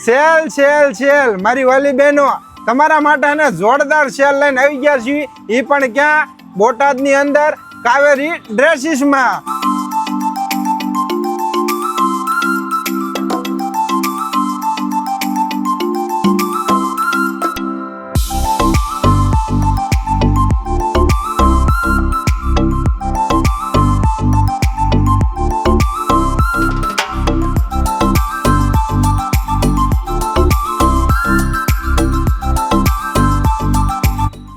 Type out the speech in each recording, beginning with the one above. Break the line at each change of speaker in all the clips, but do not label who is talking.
Sale sale sale મારી વાલી બહેનો તમારા માટે ને જોરદાર સેલ લઈને આવી ગયા છીએ એ પણ ક્યાં બોટાદની અંદર કાવેરી ડ્રેસીસમાં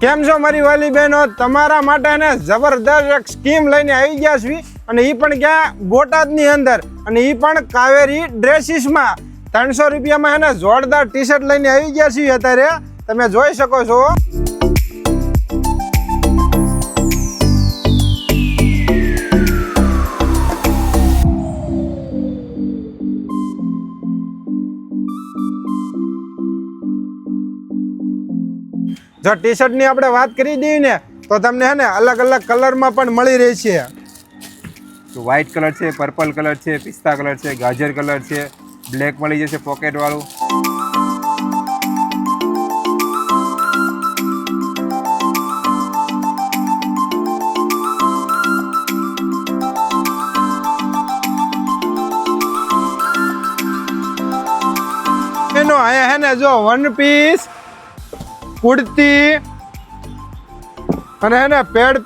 કેમ છો મારી વાલી બહેનો તમારા માટે ને જબરદસ્ત એક સ્કીમ લઈને આવી ગયા છીએ અને એ પણ ક્યાં બોટાદની અંદર અને એ પણ કાવેરી ડ્રેસીસમાં 300 રૂપિયામાં એને જોરદાર ટી શર્ટ લઈને આવી ગયા છીએ અત્યારે તમે જોઈ શકો છો જો ટી શર્ટની આપણે વાત કરી દઈએ ને તો તમને હે ને અલગ અલગ કલરમાં પણ મળી રહી છે
તો વ્હાઇટ કલર છે, પર્પલ કલર છે, પિસ્તા કલર છે, ગાજર કલર છે, બ્લેક મળી જશે પોકેટ વાળું.
એનો અહીંયા હે ને જો વન પીસ કુર્તી અને હે ને પેડ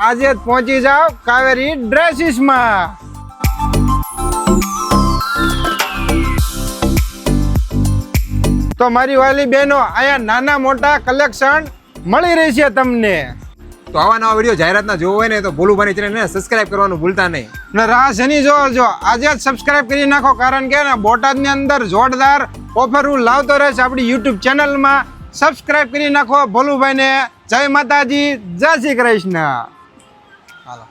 આજે જ પહોંચી જાઓ કાવેરી ડ્રેસીસમાં. તો મારી વાલી બહેનો અહીંયા નાના મોટા કલેક્શન મળી રહી છે તમને.
તો આવા નવા વિડીયો જાહેરાતના જોવો હોય ને તો ભોલુભાઈ ચેનલને સબસ્ક્રાઇબ કરવાનું ભૂલતા નહીં.
ને રાહ શેની જોજો આજે જ સબસ્ક્રાઇબ કરી નાખો કારણ કે ને બોટાદની અંદર જોરદાર ઓફર હું લાવતો રહેશે આપણી યુટ્યુબ ચેનલમાં. સબસ્ક્રાઇબ કરી નાખો ભોલુભાઈને. જય માતાજી, જય શ્રી કૃષ્ણ. હાલો.